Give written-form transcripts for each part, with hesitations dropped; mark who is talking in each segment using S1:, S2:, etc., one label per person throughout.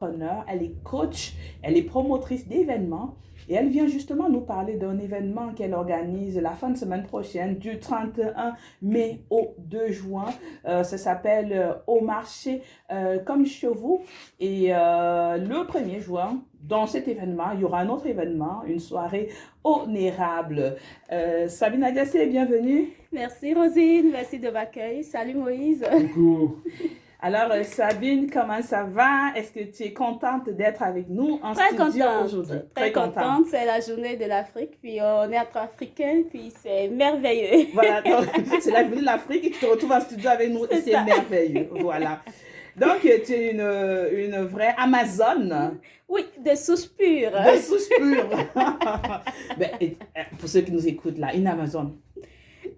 S1: entrepreneur, elle est coach, elle est promotrice d'événements et elle vient justement nous parler d'un événement qu'elle organise la fin de semaine prochaine du 31 mai au 2 juin. Ça s'appelle Au marché comme chez vous. Et le 1er juin, dans cet événement, il y aura un autre événement, une soirée honorable. Sabine Adiassé, bienvenue.
S2: Merci Rosine, merci de m'accueillir. Salut Moïse.
S3: Coucou.
S1: Alors, Sabine, comment ça va? Est-ce que tu es contente d'être avec nous en
S2: Très
S1: studio
S2: contente,
S1: aujourd'hui?
S2: très contente. C'est la journée de l'Afrique, puis on est entre Africains, puis c'est merveilleux.
S1: Voilà, donc, c'est la journée de l'Afrique et tu te retrouves en studio avec nous et c'est merveilleux. Voilà. Donc, tu es une vraie Amazone.
S2: Oui, de souche pure.
S1: De souche pure. Ben, pour ceux qui nous écoutent là, une Amazone,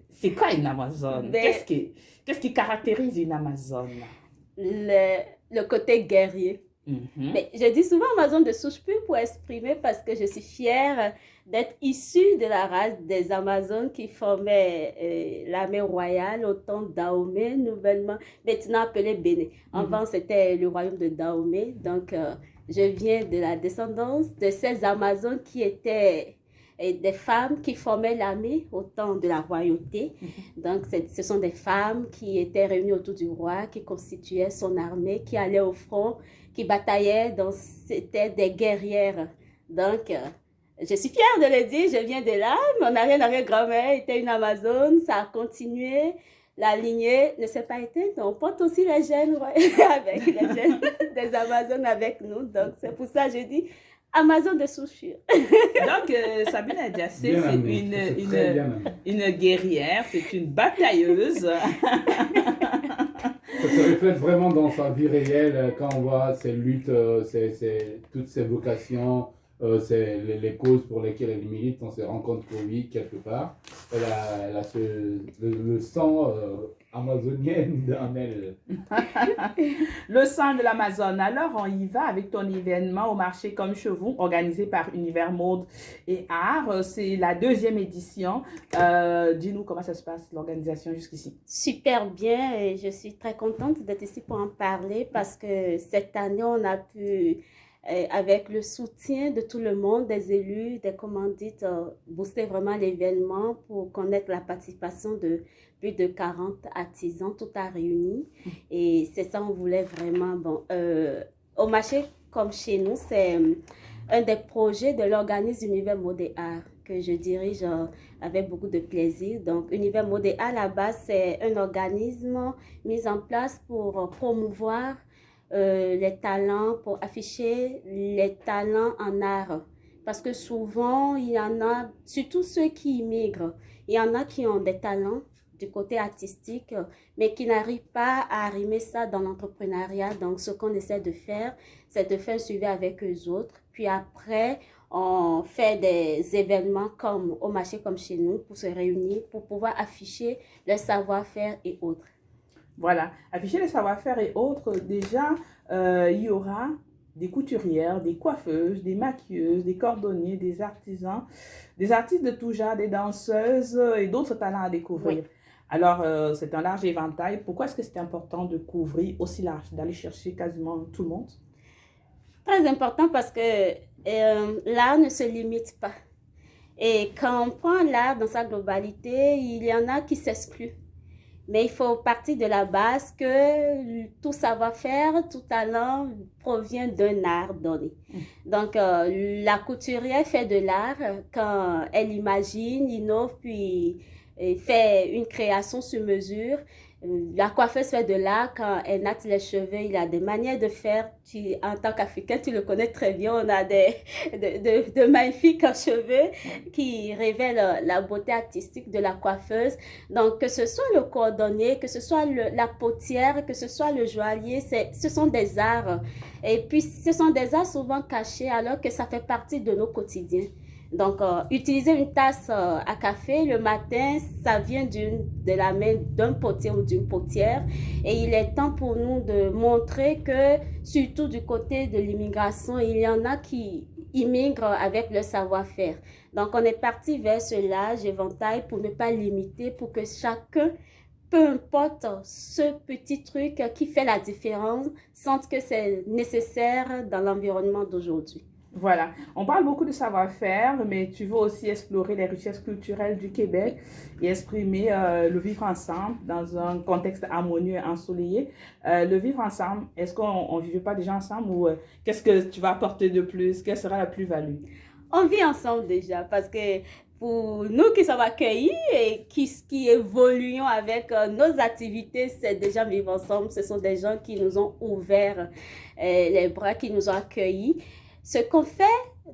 S1: c'est quoi une Amazone? Qu'est-ce qui caractérise une Amazone?
S2: Le côté guerrier. Mais je dis souvent Amazone de souche pure pour exprimer parce que je suis fière d'être issue de la race des Amazones qui formaient l'armée royale au temps Dahomey, maintenant appelé Bénin. Avant, c'était le royaume de Dahomey. Donc, je viens de la descendance de ces Amazones qui étaient des femmes qui formaient l'armée au temps de la royauté. Donc, ce sont des femmes qui étaient réunies autour du roi, qui constituaient son armée, qui allaient au front, qui bataillaient. Donc, c'était des guerrières. Donc, je suis fière de le dire, je viens de là. Mon arrière-grand-mère était une Amazone, ça a continué. La lignée ne s'est pas éteinte. On porte aussi les gènes avec les gènes des Amazones avec nous. Donc, c'est pour ça que je dis Amazone de souche.
S1: Donc, Sabine Adiassé, c'est une guerrière, c'est une batailleuse.
S3: Ça se reflète vraiment dans sa vie réelle quand on voit ses luttes, toutes ses vocations, les causes pour lesquelles elle milite. On se rend compte que oui, quelque part, elle a le sang amazonien en elle.
S1: Le sang de l'Amazone. Alors, on y va avec ton événement au marché comme chez vous, organisé par Univers Mode et Art. C'est la 2e édition. Dis-nous comment ça se passe, l'organisation jusqu'ici.
S2: Super bien et je suis très contente d'être ici pour en parler parce que cette année, on a pu, avec le soutien de tout le monde, des élus, des commandites, booster vraiment l'événement pour connaître la participation de plus de 40 artisans, tout a réuni. Et c'est ça, on voulait vraiment. Bon, au marché comme chez nous, c'est un des projets de l'organisme Univers Mode et Art que je dirige avec beaucoup de plaisir. Donc, Univers Mode et Art, à la base, c'est un organisme mis en place pour promouvoir les talents, pour afficher les talents en art. Parce que souvent, il y en a, surtout ceux qui immigrent, il y en a qui ont des talents du côté artistique, mais qui n'arrivent pas à arrimer ça dans l'entrepreneuriat. Donc, ce qu'on essaie de faire, c'est de faire un suivi avec eux autres. Puis après, on fait des événements comme au marché, comme chez nous, pour se réunir, pour pouvoir afficher le savoir-faire et autres.
S1: Voilà, afficher le savoir-faire et autres. Déjà, il y aura des couturières, des coiffeuses, des maquilleuses, des cordonniers, des artisans, des artistes de tout genre, des danseuses et d'autres talents à découvrir. Oui. Alors, c'est un large éventail. Pourquoi est-ce que c'est important de couvrir aussi large, d'aller chercher quasiment tout le monde?
S2: Très important parce que l'art ne se limite pas. Et quand on prend l'art dans sa globalité, il y en a qui s'excluent. Mais il faut partir de la base que tout savoir-faire, tout talent provient d'un art donné. Donc, la couturière fait de l'art quand elle imagine, innove, puis fait une création sur mesure. La coiffeuse fait de l'art quand elle natte les cheveux. Il y a des manières de faire. En tant qu'Africain, tu le connais très bien. On a de magnifiques cheveux qui révèlent la beauté artistique de la coiffeuse. Donc, que ce soit le cordonnier, que ce soit la potière, que ce soit le joaillier, ce sont des arts. Et puis, ce sont des arts souvent cachés alors que ça fait partie de nos quotidiens. Donc, utiliser une tasse à café le matin, ça vient de la main d'un potier ou d'une potière. Et il est temps pour nous de montrer que, surtout du côté de l'immigration, il y en a qui immigrent avec le savoir-faire. Donc, on est parti vers ce large éventail pour ne pas limiter, pour que chacun peu importe ce petit truc qui fait la différence, sentent que c'est nécessaire dans l'environnement d'aujourd'hui.
S1: Voilà, on parle beaucoup de savoir-faire, mais tu veux aussi explorer les richesses culturelles du Québec et exprimer le vivre ensemble dans un contexte harmonieux et ensoleillé. Le vivre ensemble, est-ce qu'on ne vivait pas déjà ensemble ou qu'est-ce que tu vas apporter de plus? Quelle sera la plus-value?
S2: On vit ensemble déjà parce que pour nous qui sommes accueillis et qui évoluons avec nos activités, c'est déjà vivre ensemble. Ce sont des gens qui nous ont ouvert les bras, qui nous ont accueillis. Ce qu'on fait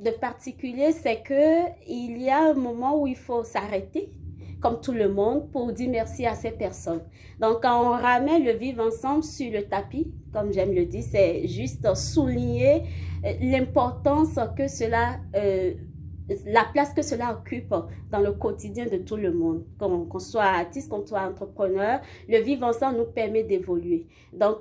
S2: de particulier, c'est qu'il y a un moment où il faut s'arrêter, comme tout le monde, pour dire merci à ces personnes. Donc, quand on ramène le vivre ensemble sur le tapis, comme j'aime le dire, c'est juste souligner l'importance que cela, la place que cela occupe dans le quotidien de tout le monde. Qu'on soit artiste, qu'on soit entrepreneur, le vivre ensemble nous permet d'évoluer. Donc,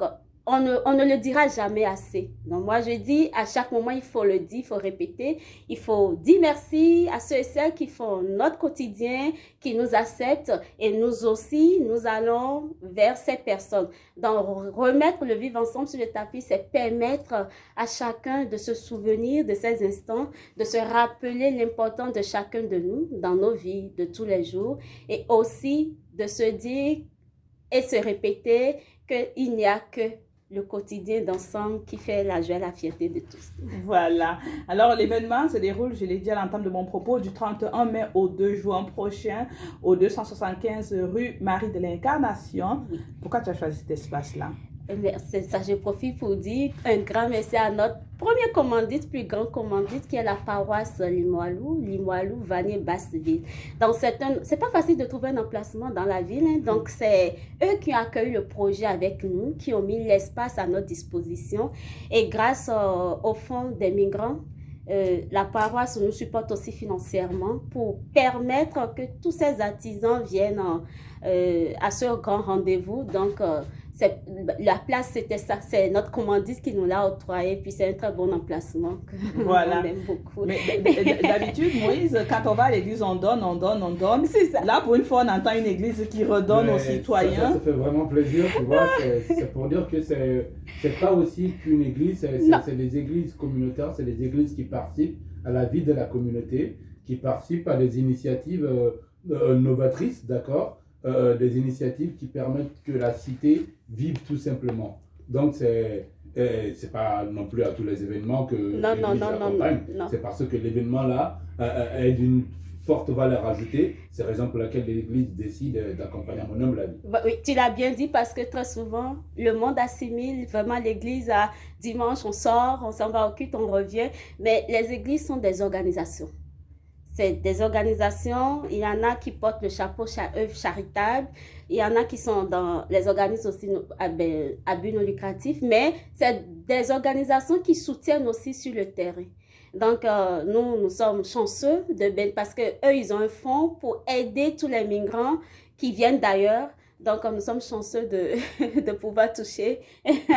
S2: on ne le dira jamais assez. Donc, moi, je dis, à chaque moment, il faut le dire, il faut répéter. Il faut dire merci à ceux et celles qui font notre quotidien, qui nous acceptent. Et nous aussi, nous allons vers ces personnes. Donc, remettre le vivre ensemble sur le tapis, c'est permettre à chacun de se souvenir de ces instants, de se rappeler l'importance de chacun de nous dans nos vies de tous les jours. Et aussi de se dire et se répéter qu'il n'y a que le quotidien d'ensemble qui fait la joie et la fierté de tous.
S1: Voilà. Alors, l'événement se déroule, je l'ai dit à l'entame de mon propos, du 31 mai au 2 juin prochain, au 275 rue Marie de l'Incarnation.
S2: Oui.
S1: Pourquoi tu as choisi cet espace-là?
S2: C'est ça, je profite pour dire un grand merci à notre premier commandite, plus grand commandite, qui est la paroisse Limoilou, Vanier, Basseville. Donc, c'est pas facile de trouver un emplacement dans la ville. Hein. Donc, c'est eux qui ont accueilli le projet avec nous, qui ont mis l'espace à notre disposition. Et grâce au Fonds des migrants, la paroisse nous supporte aussi financièrement pour permettre que tous ces artisans viennent à ce grand rendez-vous. Donc, la place, c'était ça. C'est notre commandite qui nous l'a octroyé. Puis, c'est un très bon emplacement.
S1: Voilà.
S2: On aime beaucoup.
S1: Mais d'habitude, Moïse, quand on va à l'église, on donne.
S2: C'est ça.
S1: Là, pour une fois, on entend une église qui redonne aux citoyens.
S3: Ça fait vraiment plaisir, tu vois. C'est pour dire que c'est pas aussi qu'une église, c'est des églises communautaires, c'est des églises qui participent à la vie de la communauté, qui participent à des initiatives novatrices, d'accord, des initiatives qui permettent que la cité vive tout simplement. Donc, c'est pas non plus à tous les événements que l'église accompagne. C'est parce que l'événement là est d'une forte valeur ajoutée. C'est la raison pour laquelle l'église décide d'accompagner mon humble avis.
S2: Oui, tu l'as bien dit parce que très souvent, le monde assimile vraiment l'église à dimanche, on sort, on s'en va au culte, on revient. Mais les églises sont des organisations. C'est des organisations, il y en a qui portent le chapeau œuvre charitable, il y en a qui sont dans les organismes aussi à but non lucratif, mais c'est des organisations qui soutiennent aussi sur le terrain. Donc, nous sommes chanceux parce qu'eux, ils ont un fonds pour aider tous les migrants qui viennent d'ailleurs. Donc, nous sommes chanceux de pouvoir toucher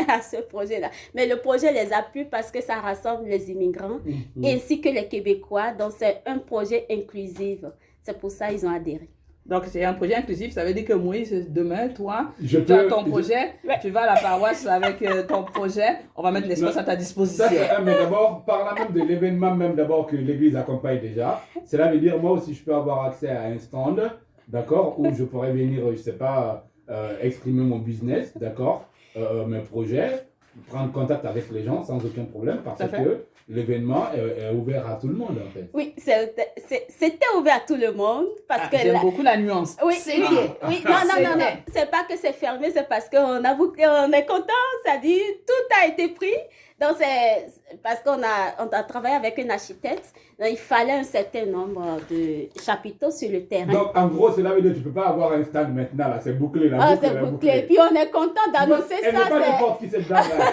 S2: à ce projet-là. Mais le projet les a plu parce que ça rassemble les immigrants ainsi que les Québécois. Donc, c'est un projet inclusif. C'est pour ça qu'ils ont adhéré.
S1: Donc, c'est un projet inclusif. Ça veut dire que Moïse, demain, toi, tu as ton projet, tu vas à la paroisse avec ton projet. On va mettre l'espace à ta disposition.
S3: Mais d'abord, parlant même de l'événement, même d'abord que l'église accompagne déjà, cela veut dire, moi aussi, je peux avoir accès à un stand, d'accord, où je pourrais venir, je ne sais pas, exprimer mon business, d'accord, mes projets, prendre contact avec les gens sans aucun problème, parce que l'événement est ouvert à tout le monde, en fait.
S2: Oui, c'était ouvert à tout le monde. Parce que
S1: j'aime beaucoup la nuance.
S2: Oui, non. C'est pas que c'est fermé, c'est parce qu'on on est content, ça dit, tout a été pris. Donc, c'est parce qu'on a travaillé avec une architecte. Donc, il fallait un certain nombre de chapiteaux sur le terrain.
S3: Donc, en gros, cela veut dire que tu ne peux pas avoir un stand maintenant, là. C'est bouclé, là.
S2: C'est bouclé. Puis, on est content d'annoncer ça.
S3: Elle n'est pas n'importe qui, cette dame-là.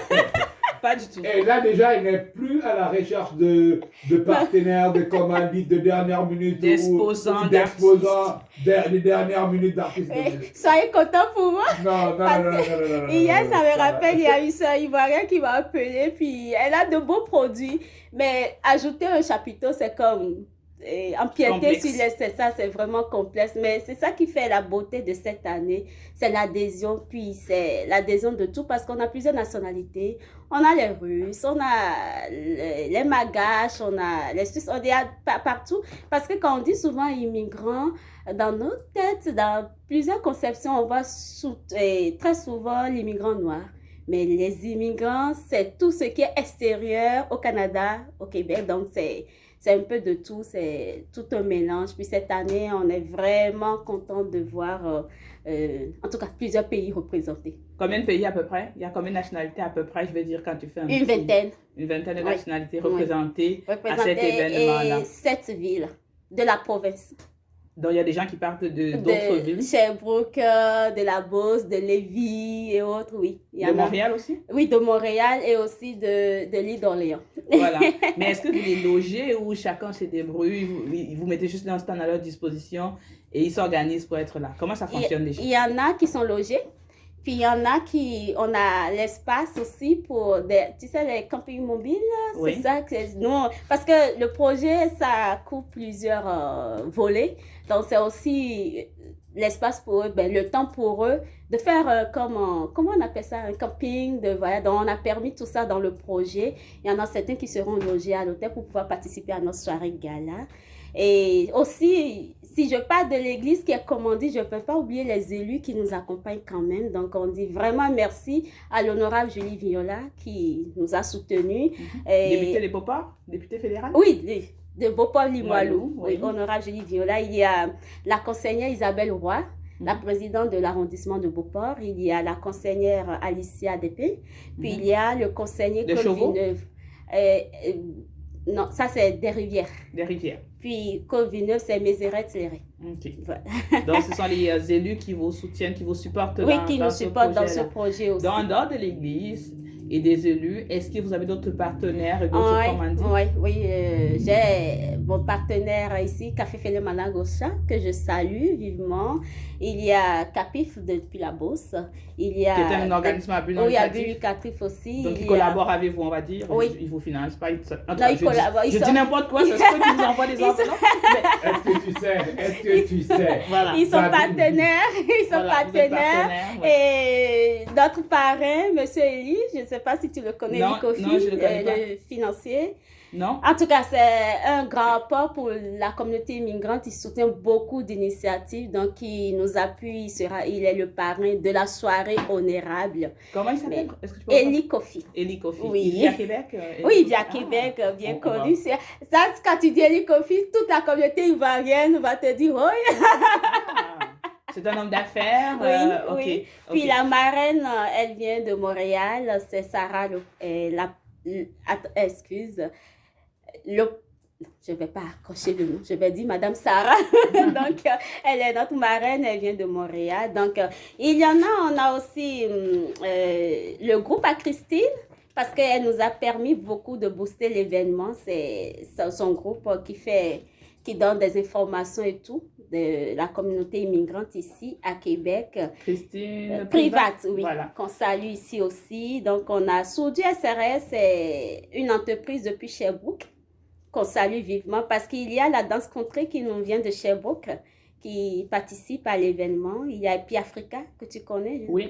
S1: Pas du tout.
S3: Et là, déjà, il n'est plus à la recherche de partenaires, de commandites, de dernière minute.
S1: D'exposants,
S3: des dernières minutes d'artistes.
S2: Soyez contents pour moi.
S3: Non.
S2: Hier, ça me rappelle, il y a eu ça, Ivoirien qui m'a appelé, puis elle a de beaux produits. Mais ajouter un chapiteau, c'est comme empiéter
S1: Complexe.
S2: sur c'est ça, c'est vraiment complexe. Mais c'est ça qui fait la beauté de cette année. C'est l'adhésion, puis c'est l'adhésion de tout parce qu'on a plusieurs nationalités. On a les Russes, on a les Malgaches, on a les Suisses, on est partout. Parce que quand on dit souvent immigrants, dans nos têtes, dans plusieurs conceptions, on voit très souvent l'immigrant noir. Mais les immigrants, c'est tout ce qui est extérieur au Canada, au Québec. Donc, c'est un peu de tout, c'est tout un mélange. Puis cette année, on est vraiment content de voir, en tout cas, plusieurs pays représentés.
S1: Combien de pays à peu près? Il y a combien de nationalités à peu près, je veux dire, quand tu fais
S2: Une vingtaine.
S1: Une vingtaine de
S2: Oui.
S1: nationalités représentées à cet
S2: Représentées
S1: événement-là.
S2: et 7 villes de la province.
S1: Donc, il y a des gens qui partent d'autres villes.
S2: De Sherbrooke, de la Beauce, de Lévis et autres, oui. Il y
S1: De
S2: en a.
S1: Montréal aussi?
S2: Oui, de Montréal et aussi de l'île d'Orléans.
S1: Voilà. Mais est-ce que vous les logez ou chacun se débrouille, vous mettez juste un stand à leur disposition et ils s'organisent pour être là? Comment ça fonctionne déjà?
S2: Il y en a qui sont logés. Puis il y en a on a l'espace aussi pour tu sais, les campings mobiles, là,
S1: Oui.
S2: c'est ça que nous, parce que le projet, ça coupe plusieurs volets. Donc c'est aussi l'espace pour eux, le temps pour eux de faire comment on appelle ça, un camping, voilà. Donc on a permis tout ça dans le projet. Il y en a certains qui seront logés à l'hôtel pour pouvoir participer à notre soirée gala. Et aussi, si je parle de l'église qui est commandée, je ne peux pas oublier les élus qui nous accompagnent quand même. Donc, on dit vraiment merci à l'honorable Julie Viola qui nous a soutenus.
S1: Député des Beauport? Député fédéral?
S2: Oui, de Beauport-Limoilou.
S1: Oui.
S2: Honorable Julie Viola. Il y a la conseillère Isabelle Roy, la présidente de l'arrondissement de Beauport. Il y a la conseillère Alicia Dépé. Puis il y a le conseiller Claude Villeneuve. Non, ça c'est des rivières.
S1: Des rivières.
S2: Puis Claude Villeneuve, c'est Mézérette-Léré.
S1: Ok.
S2: Voilà.
S1: Donc, ce sont les élus qui vous soutiennent, qui vous supportent
S2: qui nous supportent dans ce projet aussi.
S1: En dehors de l'église et des élus, est-ce que vous avez d'autres partenaires et d'autres commandites?
S2: Oui, j'ai mon partenaire ici, Café Félé Malagocha, que je salue vivement. Il y a Capif depuis la Beauce. Il y a,
S1: qui est un organisme à but non
S2: lucratif.
S1: lucratif.
S2: Oui, à but lucratif aussi.
S1: Donc, il collabore avec vous, on va dire.
S2: Oui.
S1: Ils ne vous financent pas.
S2: Il collabore.
S1: Je dis n'importe quoi, c'est ce qu'ils vous envoient des enveloppes.
S3: Est-ce que tu sais?
S1: Voilà.
S2: Ils sont partenaires.
S1: Ouais.
S2: Et notre parrain, M. Elie, je ne sais pas si tu le connais,
S1: non,
S2: Kofi,
S1: non, je le connais pas.
S2: Le financier.
S1: Non.
S2: En tout cas, c'est un grand apport pour la communauté immigrante. Il soutient beaucoup d'initiatives. Donc, il nous appuie. Il est le parrain de la soirée honorable.
S1: Comment il s'appelle?
S2: Elie Kofi.
S1: Elie Kofi.
S2: Oui.
S1: Il vit à Québec?
S2: Oui, il vit à Québec, bien connu. Ça, quand tu dis Elie Kofi, toute la communauté ivoirienne va te dire oui.
S1: C'est un homme d'affaires?
S2: Oui.
S1: Okay.
S2: Puis la marraine, elle vient de Montréal. C'est Sarah. Je ne vais pas accrocher le nom, je vais dire Madame Sarah. Donc, elle est notre marraine, elle vient de Montréal. Donc, il y en a, on a aussi le groupe à Christine, parce qu'elle nous a permis beaucoup de booster l'événement. C'est son groupe qui donne des informations et tout de la communauté immigrante ici à Québec.
S1: Christine
S2: Private, oui,
S1: voilà.
S2: Qu'on salue ici aussi. Donc, on a Soudi SRS, c'est une entreprise depuis Sherbrooke qu'on salue vivement parce qu'il y a la danse contrée qui nous vient de Sherbrooke qui participe à l'événement. Il y a Epi Africa que tu connais.
S1: Oui,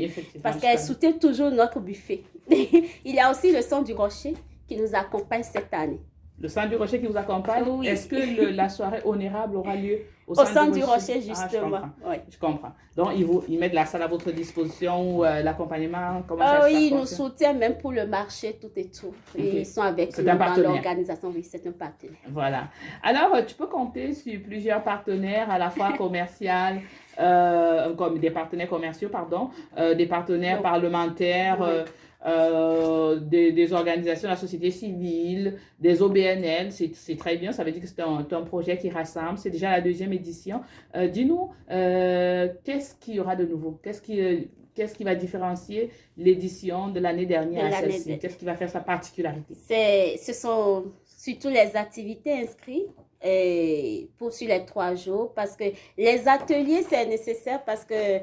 S1: effectivement.
S2: Parce qu'elle soutient toujours notre buffet. Il y a aussi le Son du Rocher qui nous accompagne cette année.
S1: Le Centre du Rocher qui vous accompagne, oui. Est-ce que la soirée honorable aura lieu
S2: au Centre du Rocher, justement.
S1: Je comprends. Donc, ils mettent la salle à votre disposition ou l'accompagnement?
S2: Oui, ils nous soutiennent même pour le marché, tout et tout. Okay. Ils sont avec nous dans l'organisation. Oui, c'est un partenaire.
S1: Voilà. Alors, tu peux compter sur plusieurs partenaires, à la fois commerciaux, comme des partenaires commerciaux, des partenaires parlementaires, des organisations de la société civile, des OBNL, c'est très bien, ça veut dire que c'est un projet qui rassemble, c'est déjà la 2e édition. Dis-nous, qu'est-ce qu'il y aura de nouveau? Qu'est-ce qui va différencier l'édition de l'année dernière à celle-ci? Qu'est-ce qui va faire sa particularité?
S2: Ce sont surtout les activités inscrites sur les 3 jours, parce que les ateliers, c'est nécessaire parce que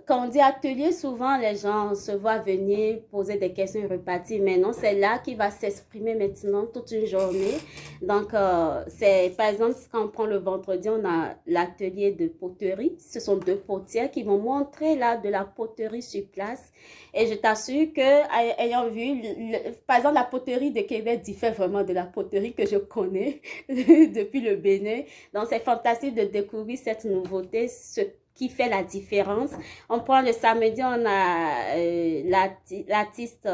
S2: Quand on dit atelier, souvent les gens se voient venir poser des questions et repartir. Mais non, c'est là qui va s'exprimer maintenant toute une journée. Donc, c'est par exemple, quand on prend le vendredi, on a l'atelier de poterie. Ce sont 2 potières qui vont montrer là de la poterie sur place. Et je t'assure que, ayant vu, par exemple, la poterie de Québec diffère vraiment de la poterie que je connais depuis le Bénin. Donc, c'est fantastique de découvrir cette nouveauté, ce qui fait la différence. On prend le samedi, on a l'artiste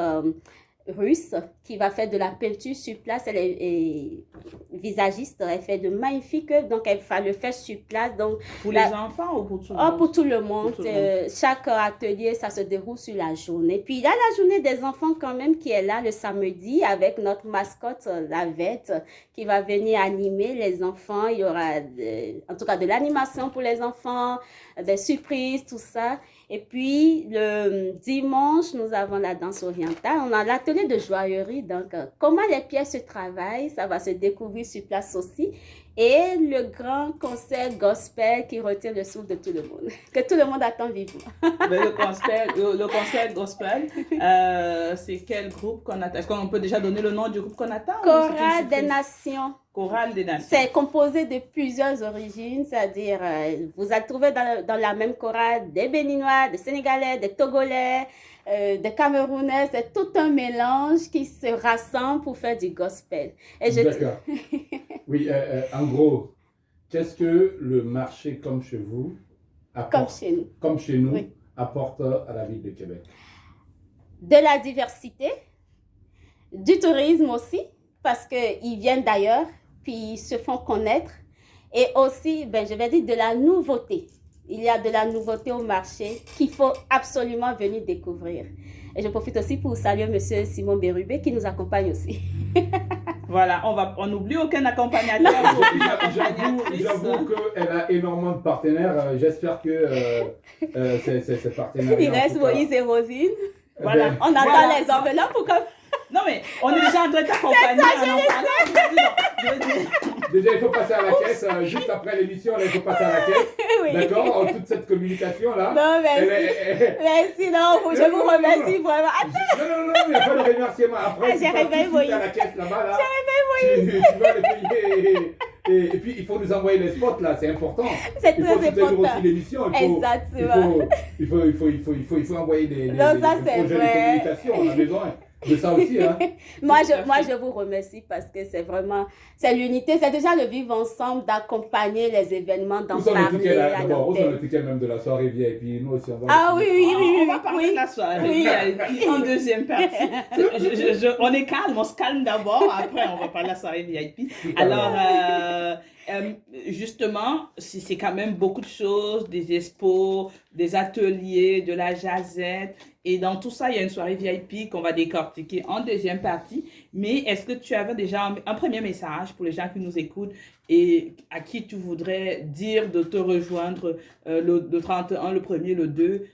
S2: russe qui va faire de la peinture sur place. Elle est visagiste, elle fait de magnifiques, donc elle va le faire sur place. Donc,
S1: pour les enfants ou pour tout le monde?
S2: Pour tout le monde.
S1: Pour tout le monde.
S2: Chaque atelier, ça se déroule sur la journée. Puis il y a la journée des enfants quand même qui est là le samedi avec notre mascotte, la Vette, qui va venir animer les enfants. Il y aura en tout cas de l'animation pour les enfants, des surprises, tout ça. Et puis, le dimanche, nous avons la danse orientale. On a l'atelier de joaillerie. Donc, comment les pièces se travaillent, ça va se découvrir sur place aussi. Et le grand concert gospel qui retient le souffle de tout le monde, que tout le monde attend vivement.
S1: Mais le concert gospel, c'est quel groupe qu'on attend? Est-ce qu'on peut déjà donner le nom du groupe qu'on attend?
S2: Chorale des Nations.
S1: Chorale des Nations.
S2: C'est composé de plusieurs origines, c'est-à-dire vous allez trouver dans la même chorale des Béninois, des Sénégalais, des Togolais, des Camerounais. C'est tout un mélange qui se rassemble pour faire du gospel.
S3: D'accord. Oui, en gros, qu'est-ce que le marché comme chez vous apporte, comme chez nous, oui, apporte à la ville de Québec?
S2: De la diversité, du tourisme aussi, parce qu'ils viennent d'ailleurs, puis ils se font connaître. Et aussi, je vais dire de la nouveauté. Il y a de la nouveauté au marché qu'il faut absolument venir découvrir. Et je profite aussi pour saluer M. Simon Bérubé qui nous accompagne aussi.
S1: Voilà, on n'oublie aucun accompagnateur.
S3: J'avoue qu'elle a énormément de partenaires. J'espère que ces partenaires.
S2: Il reste Moïse et Rosine. Voilà, on attend les enveloppes pour comme...
S1: Non, mais on est déjà en train d'accompagner.
S3: Déjà, il faut passer à la caisse. Juste après l'émission, il faut passer à la caisse. Oui. D'accord? Toute cette communication-là.
S2: Non, merci. Non, je vous remercie vraiment.
S3: Non, il n'y a pas de remerciement. Après,
S2: j'ai réveillé Moïse.
S3: À la caisse là-bas. Là,
S2: j'ai réveillé Moïse.
S3: Tu vas les payer. Et puis, il faut nous envoyer les spots, là. C'est important.
S2: C'est très important.
S3: Il faut aussi l'émission.
S2: Exactement.
S3: Il faut envoyer des
S2: projets
S3: de communication. On a besoin de ça aussi, hein.
S2: moi, je vous remercie parce que c'est l'unité, c'est déjà le vivre ensemble, d'accompagner les événements, d'en parler.
S3: D'abord, où sont les tickets même de la soirée VIP? Nous aussi, on va...
S1: on va parler de la soirée VIP en deuxième partie. On est calme, on se calme d'abord, après on va parler de la soirée VIP. Alors, justement, c'est quand même beaucoup de choses, des expos, des ateliers, de la jazette. Et dans tout ça, il y a une soirée VIP qu'on va décortiquer en deuxième partie. Mais est-ce que tu avais déjà un premier message pour les gens qui nous écoutent et à qui tu voudrais dire de te rejoindre le 31, le 1er, le 2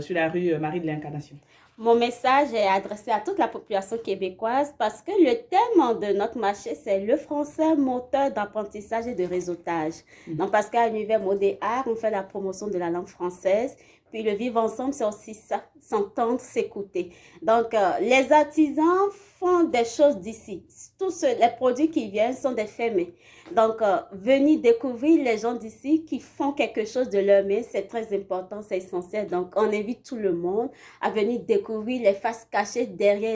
S1: sur la rue Marie de l'Incarnation?
S2: Mon message est adressé à toute la population québécoise parce que le thème de notre marché, c'est le français moteur d'apprentissage et de réseautage. Donc, parce qu'à l'univers Modé Art, on fait la promotion de la langue française. Puis le vivre ensemble, c'est aussi ça, s'entendre, s'écouter. Donc, les artisans font des choses d'ici. Tous les produits qui viennent sont des faits main. Donc, venir découvrir les gens d'ici qui font quelque chose de leur main, c'est très important, c'est essentiel. Donc, on invite tout le monde à venir découvrir les faces cachées derrière